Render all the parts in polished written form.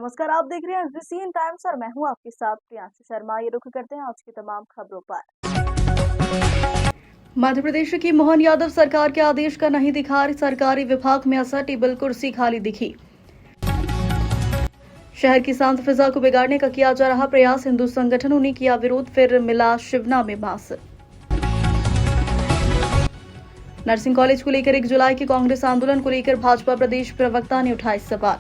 नमस्कार, आप देख रहे हैं रीसीन टाइम्स और मैं हूं आपके साथ प्रियांशु शर्मा। ये रुख करते हैं आज की तमाम खबरों पर। मध्य प्रदेश की मोहन यादव सरकार के आदेश का नहीं दिखा सरकारी विभाग में असर, टेबल कुर्सी खाली दिखी। शहर की शांत फिजा को बिगाड़ने का किया जा रहा प्रयास, हिंदू संगठनों ने किया विरोध, फिर मिला शिवना में मास। नर्सिंग कॉलेज को लेकर 1 जुलाई के कांग्रेस आंदोलन को लेकर भाजपा प्रदेश प्रवक्ता ने उठाए सवाल।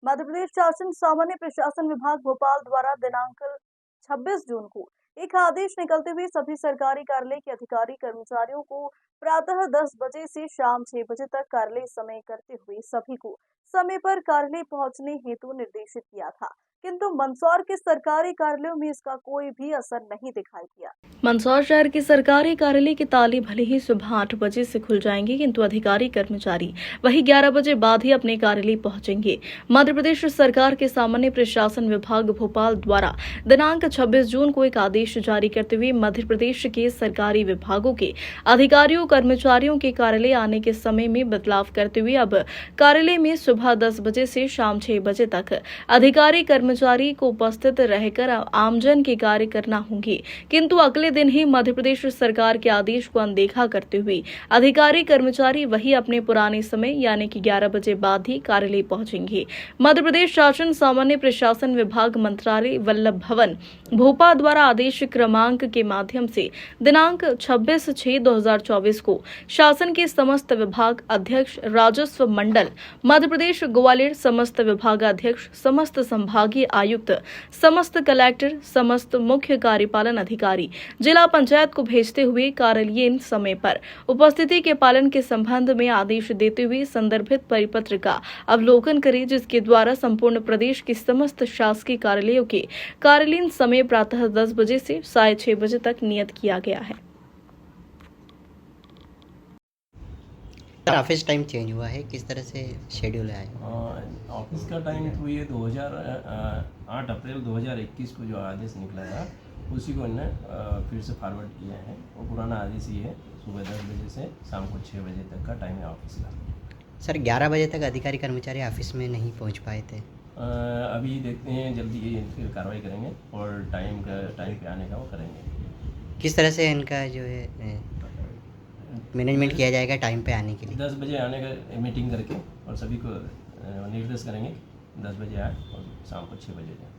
मध्य प्रदेश शासन सामान्य प्रशासन विभाग भोपाल द्वारा दिनांक 26 जून को एक आदेश निकलते हुए सभी सरकारी कार्यालय के अधिकारी कर्मचारियों को प्रातः 10 बजे से शाम 6 बजे तक कार्यालय समय करते हुए सभी को समय पर कार्यालय पहुंचने हेतु निर्देशित किया था, किंतु मंदसौर के सरकारी कार्यालयों में इसका कोई भी असर नहीं दिखाई दिया। मंदसौर शहर के सरकारी कार्यालय के ताले भले ही सुबह 8 बजे से खुल जाएंगे, किंतु अधिकारी कर्मचारी वही 11 बजे बाद ही अपने कार्यालय पहुंचेंगे। मध्य प्रदेश सरकार के सामान्य प्रशासन विभाग भोपाल द्वारा दिनांक 26 जून को एक आदेश जारी करते हुए मध्य प्रदेश के सरकारी विभागों के अधिकारियों कर्मचारियों के कार्यालय आने के समय में बदलाव करते हुए अब कार्यालय में सुबह 10 बजे से शाम 6 बजे तक अधिकारी कर्मचारी को उपस्थित रहकर आमजन के कार्य करना होंगे, किंतु अगले दिन ही मध्य प्रदेश सरकार के आदेश को अनदेखा करते हुए अधिकारी कर्मचारी वही अपने पुराने समय यानी कि 11 बजे बाद ही कार्यालय पहुंचेंगे। मध्य प्रदेश शासन सामान्य प्रशासन विभाग मंत्रालय वल्लभ भवन भोपाल द्वारा आदेश क्रमांक के माध्यम से दिनांक 26/6/2024 को शासन के समस्त विभाग अध्यक्ष, राजस्व मंडल मध्य प्रदेश ग्वालियर, समस्त विभागाध्यक्ष, समस्त संभागीय आयुक्त, समस्त कलेक्टर, समस्त मुख्य कार्यपालन अधिकारी जिला पंचायत को भेजते हुए कार्यालयीन समय पर उपस्थिति के पालन के संबंध में आदेश देते हुए संदर्भित परिपत्र का अवलोकन करें, जिसके द्वारा संपूर्ण प्रदेश के समस्त शासकीय कार्यालयों के कार्यालयीन समय प्रातः 10 बजे से 6:30 बजे तक नियत किया गया है। ऑफिस टाइम चेंज हुआ है, किस तरह से शेड्यूल है? ऑफिस का टाइम तो ये 8 अप्रैल 2021 को जो आदेश निकला था उसी को इन्हें फिर से फॉरवर्ड किया है। वो पुराना आदेश ही है, सुबह 10 बजे से शाम को 6 बजे तक का टाइम है ऑफिस का। सर 11 बजे तक अधिकारी कर्मचारी ऑफिस में नहीं पहुंच पाए थे। अभी देखते हैं, जल्दी ये फिर कार्रवाई करेंगे और टाइम पे आने का वो करेंगे। किस तरह से इनका जो है मैनेजमेंट किया जाएगा टाइम पे आने के लिए? 10 बजे आने का मीटिंग करके और सभी को निर्देश करेंगे 10 बजे आए और शाम को 6 बजे जाए।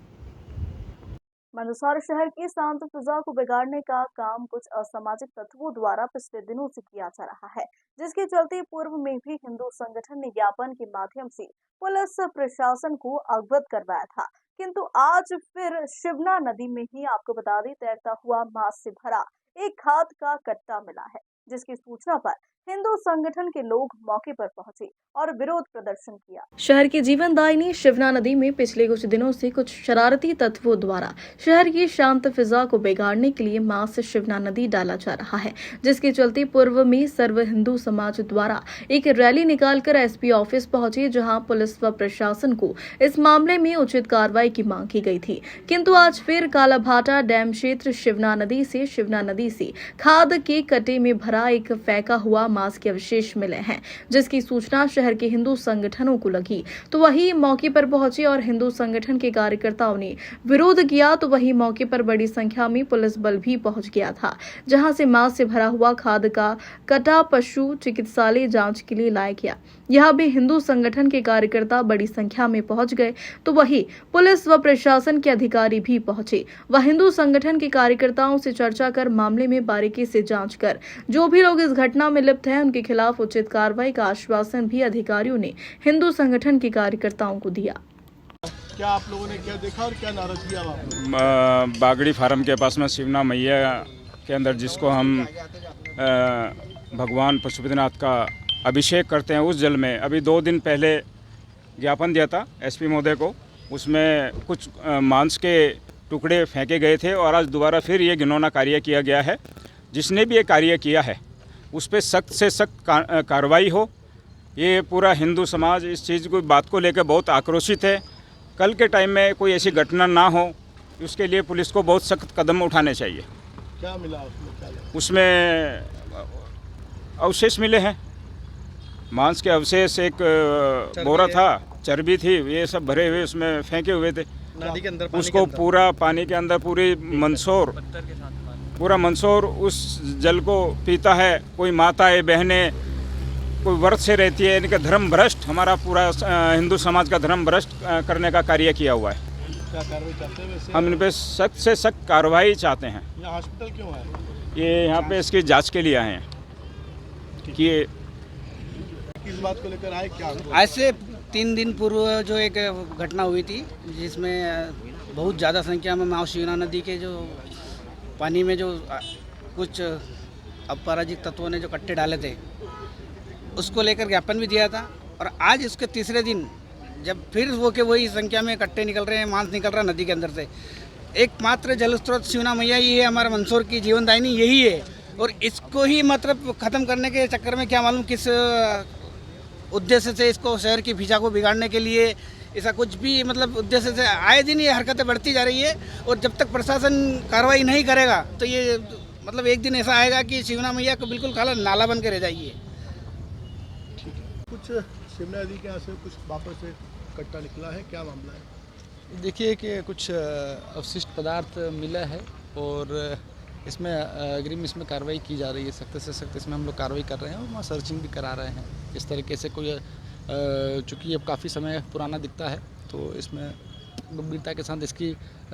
मंदसौर शहर की शांत फिजा को बिगाड़ने का काम कुछ असामाजिक तत्वों द्वारा पिछले दिनों से किया जा रहा है, जिसके चलते पूर्व में भी हिंदू संगठन ने ज्ञापन के माध्यम से पुलिस प्रशासन को अवगत करवाया था, किंतु आज फिर शिवना नदी में ही आपको बता दें तैरता हुआ मांस से भरा एक खाद का कट्टा मिला है, जिसकी सूचना पर हिंदू संगठन के लोग मौके पर पहुंचे और विरोध प्रदर्शन किया। शहर की जीवनदायिनी शिवना नदी में पिछले कुछ दिनों से कुछ शरारती तत्वों द्वारा शहर की शांत फिजा को बिगाड़ने के लिए मास शिवना नदी डाला जा रहा है, जिसके चलते पूर्व में सर्व हिंदू समाज द्वारा एक रैली निकालकर एसपी ऑफिस पहुंचे, जहां पुलिस व प्रशासन को इस मामले में उचित कार्रवाई की मांग की गई थी, किंतु आज फिर कालाभाटा डैम क्षेत्र शिवना नदी से खाद के कटे में भरा एक फेंका हुआ मांस के अवशेष मिले हैं, जिसकी सूचना शहर के हिंदू संगठनों को लगी तो वही मौके पर पहुंचे और हिंदू संगठन के कार्यकर्ताओं ने विरोध किया, तो वही मौके पर बड़ी संख्या में पुलिस बल भी पहुंच गया था, जहां से मांस से भरा हुआ खाद का कटा पशु चिकित्सालय जांच के लिए लाया गया। यहां भी हिंदू संगठन के कार्यकर्ता बड़ी संख्या में पहुंच गए, तो वही पुलिस व प्रशासन के अधिकारी भी पहुंचे। वह हिंदू संगठन के कार्यकर्ताओं से चर्चा कर मामले में बारीकी से जांच कर जो भी लोग इस घटना में लिप्त हैं उनके खिलाफ उचित कार्रवाई का आश्वासन भी अधिकारियों ने हिंदू संगठन के कार्यकर्ताओं को दिया। क्या आप लोगों ने क्या देखा और क्या नाराज किया? बागड़ी फार्म के पास में शिवना मैया के अंदर जिसको हम भगवान पशुपतिनाथ का अभिषेक करते हैं, उस जल में अभी 2 दिन पहले ज्ञापन दिया था एसपी महोदय को। उसमें कुछ मांस के टुकड़े फेंके गए थे और आज दोबारा फिर ये घिनौना कार्य किया गया है। जिसने भी ये कार्य किया है उस पर सख्त से सख्त कार्रवाई हो। ये पूरा हिंदू समाज इस चीज़ को बात को लेकर बहुत आक्रोशित है। कल के टाइम में कोई ऐसी घटना ना हो, उसके लिए पुलिस को बहुत सख्त कदम उठाने चाहिए। क्या मिला उसमें? उसमें अवशेष मिले हैं मांस के अवशेष एक बोरा था, चर्बी थी, ये सब भरे हुए उसमें फेंके हुए थे। नदी के अंदर उसको पूरा पानी के अंदर पूरा मंदसौर उस जल को पीता है। कोई माताएं बहनें कोई व्रत से रहती है। इनका धर्म भ्रष्ट, हमारा पूरा हिंदू समाज का धर्म भ्रष्ट करने का कार्य किया हुआ है। क्या कार्रवाई चाहते हैं वैसे? हम इन पर सख्त से सख्त कार्रवाई चाहते हैं। यहाँ हॉस्पिटल क्यों है? ये यहाँ पे इसकी जांच के लिए आए हैं कि ये किस बात को लेकर आए, क्या आज से 3 दिन पूर्व जो एक घटना हुई थी जिसमें बहुत ज़्यादा संख्या में माँ शिवना नदी के जो पानी में जो कुछ अपराजित तत्वों ने जो कट्टे डाले थे उसको लेकर ज्ञापन भी दिया था। और आज उसके तीसरे दिन जब फिर वो के वही संख्या में कट्टे निकल रहे हैं, मांस निकल रहा है नदी के अंदर से। एकमात्र जल स्रोत शिवना मैया ही है, हमारा मंदसौर की जीवनदायिनी यही है। और इसको ही मतलब ख़त्म करने के चक्कर में क्या मालूम किस उद्देश्य से इसको शहर की फिजा को बिगाड़ने के लिए ऐसा कुछ भी मतलब उद्देश्य से आए दिन ये हरकतें बढ़ती जा रही है। और जब तक प्रशासन कार्रवाई नहीं करेगा तो ये मतलब एक दिन ऐसा आएगा कि शिवना मैया को बिल्कुल खाला नाला बन के रह जाएगी। कुछ शिमला नदी के यहाँ से कुछ वापस से कट्टा निकला है, क्या मामला है? देखिए कि कुछ अवशिष्ट पदार्थ मिला है और इसमें अग्रिम इसमें कार्रवाई की जा रही है। सख्त से सख्त इसमें हम लोग कार्रवाई कर रहे हैं और वहाँ सर्चिंग भी करा रहे हैं। इस तरीके से कोई चूँकि अब काफ़ी समय पुराना दिखता है तो इसमें गंभीरता के साथ इसकी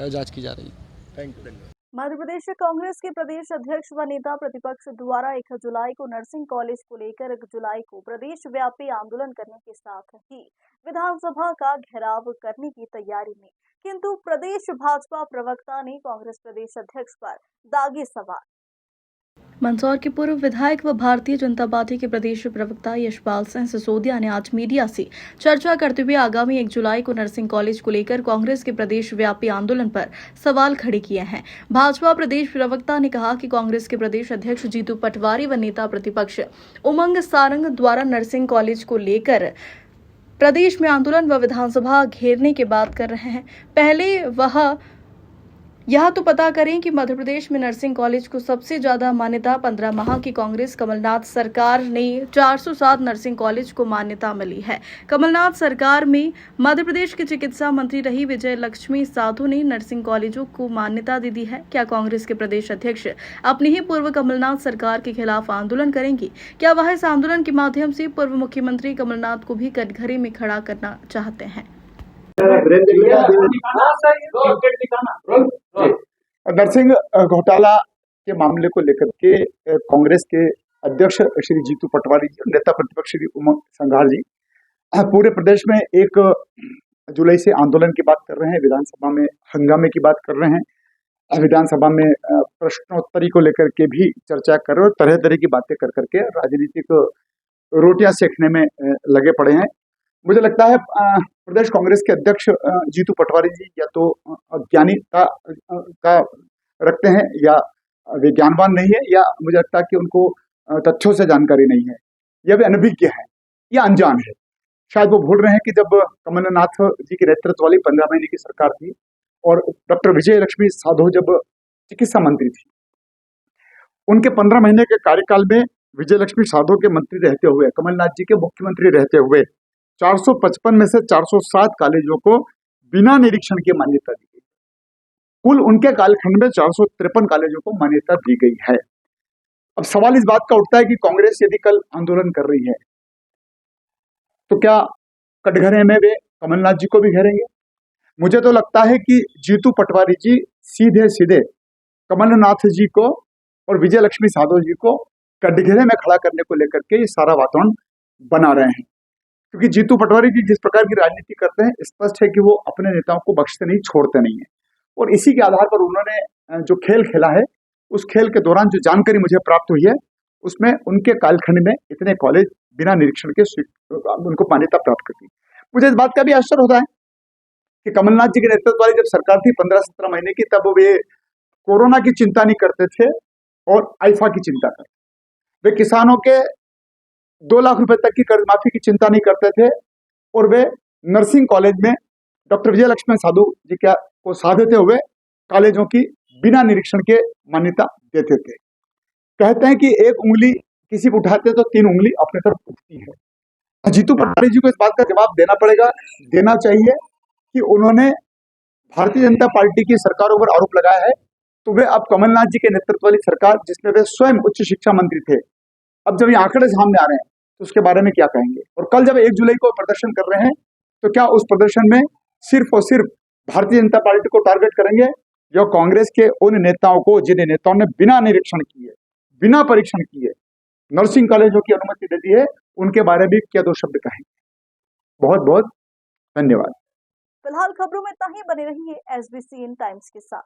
जांच की जा रही है। Thank you. मध्य प्रदेश कांग्रेस के प्रदेश अध्यक्ष व नेता प्रतिपक्ष द्वारा 1 जुलाई को नर्सिंग कॉलेज को लेकर 1 जुलाई को प्रदेश व्यापी आंदोलन करने के साथ ही विधानसभा का घेराव करने की तैयारी में, किंतु प्रदेश भाजपा प्रवक्ता ने कांग्रेस प्रदेश अध्यक्ष पर दागे सवाल। मंदसौर के पूर्व विधायक व भारतीय जनता पार्टी के प्रदेश प्रवक्ता यशपाल सिंह सिसोदिया ने आज मीडिया से चर्चा करते हुए आगामी 1 जुलाई को नर्सिंग कॉलेज को लेकर कांग्रेस के प्रदेश व्यापी आंदोलन पर सवाल खड़े किए हैं। भाजपा प्रदेश प्रवक्ता ने कहा कि कांग्रेस के प्रदेश अध्यक्ष जीतू पटवारी व नेता प्रतिपक्ष उमंग सारंग द्वारा नर्सिंग कॉलेज को लेकर प्रदेश में आंदोलन व विधानसभा घेरने की बात कर रहे हैं। पहले वह यह तो पता करें कि मध्य प्रदेश में नर्सिंग कॉलेज को सबसे ज्यादा मान्यता 15 माह की कांग्रेस कमलनाथ सरकार ने 407 नर्सिंग कॉलेज को मान्यता मिली है। कमलनाथ सरकार में मध्य प्रदेश की चिकित्सा मंत्री रही विजय लक्ष्मी साधो ने नर्सिंग कॉलेजों को मान्यता दे दी है। क्या कांग्रेस के प्रदेश अध्यक्ष अपनी ही पूर्व कमलनाथ सरकार के खिलाफ आंदोलन करेंगे? क्या वह इस आंदोलन के माध्यम से पूर्व मुख्यमंत्री कमलनाथ को भी कटघरे में खड़ा करना चाहते हैं? नर्सिंग घोटाला के मामले को लेकर के कांग्रेस के अध्यक्ष श्री जीतू पटवारी जी और नेता प्रतिपक्ष श्री उमंग संघार जी पूरे प्रदेश में 1 जुलाई से आंदोलन की बात कर रहे हैं। विधानसभा में हंगामे की बात कर रहे हैं। विधानसभा में प्रश्नोत्तरी को लेकर के भी चर्चा कर रहे हैं और तरह तरह की बातें कर करके राजनीतिक रोटियां सेकने में लगे पड़े हैं। मुझे लगता है प्रदेश कांग्रेस के अध्यक्ष जीतू पटवारी जी या तो अज्ञानीता का रखते हैं या वे ज्ञानवान नहीं है, या मुझे लगता है कि उनको तथ्यों से जानकारी नहीं है, या वे अनभिज्ञ हैं या अनजान है। शायद वो भूल रहे हैं कि जब कमलनाथ जी के नेतृत्व वाली 15 महीने की सरकार थी और डॉक्टर विजय लक्ष्मी साधो जब चिकित्सा मंत्री थी, उनके 15 महीने के कार्यकाल में विजय लक्ष्मी साधो के मंत्री रहते हुए, कमलनाथ जी के मुख्यमंत्री रहते हुए 455 में से 407 कॉलेजों को बिना निरीक्षण के मान्यता दी गई। कुल उनके कालखंड में 453 कॉलेजों को मान्यता दी गई है। अब सवाल इस बात का उठता है कि कांग्रेस यदि कल आंदोलन कर रही है तो क्या कटघरे में वे कमलनाथ जी को भी घेरेंगे? मुझे तो लगता है कि जीतू पटवारी जी सीधे सीधे कमलनाथ जी को और विजय लक्ष्मी साधो जी को कटघरे में खड़ा करने को लेकर के ये सारा वातावरण बना रहे हैं। क्योंकि जीतू पटवारी जी जिस प्रकार की राजनीति करते हैं, स्पष्ट है कि वो अपने नेताओं को बख्शते नहीं, छोड़ते नहीं है। और इसी के आधार पर उन्होंने जो खेल खेला है, उस खेल के दौरान जो जानकारी मुझे प्राप्त हुई है, उसमें उनके कालखंड में इतने कॉलेज बिना निरीक्षण के उनको मान्यता प्राप्त करती। मुझे इस बात का भी आश्चर्य होता है कि कमलनाथ जी के नेतृत्व वाली जब सरकार थी 15-17 महीने की, तब वे कोरोना की चिंता नहीं करते थे और आईफा की चिंता करते। वे किसानों के 2 लाख रुपए तक की कर्ज माफी की चिंता नहीं करते थे और वे नर्सिंग कॉलेज में डॉक्टर विजय लक्ष्मी साधु जी को साधते हुए कॉलेजों की बिना निरीक्षण के मान्यता देते थे। कहते हैं कि एक उंगली किसी को उठाते तो 3 उंगली अपने तरफ उठती है। जीतू पटवारी जी को इस बात का जवाब देना पड़ेगा, देना चाहिए कि उन्होंने भारतीय जनता पार्टी की सरकारों पर आरोप लगाया है, तो वे अब कमलनाथ जी के नेतृत्व वाली सरकार जिसमें वे स्वयं उच्च शिक्षा मंत्री थे, अब जब ये आंकड़े सामने आ रहे हैं तो उसके बारे में क्या कहेंगे? और कल जब 1 जुलाई को प्रदर्शन कर रहे हैं तो क्या उस प्रदर्शन में सिर्फ और सिर्फ भारतीय जनता पार्टी को टारगेट करेंगे या कांग्रेस के उन नेताओं को जिन नेताओं ने बिना निरीक्षण किए, बिना परीक्षण किए नर्सिंग कॉलेजों की अनुमति दे दी है, उनके बारे में क्या 2 शब्द कहेंगे? बहुत बहुत धन्यवाद। फिलहाल खबरों में इतना ही। बने रहिए SBCN टाइम्स के साथ।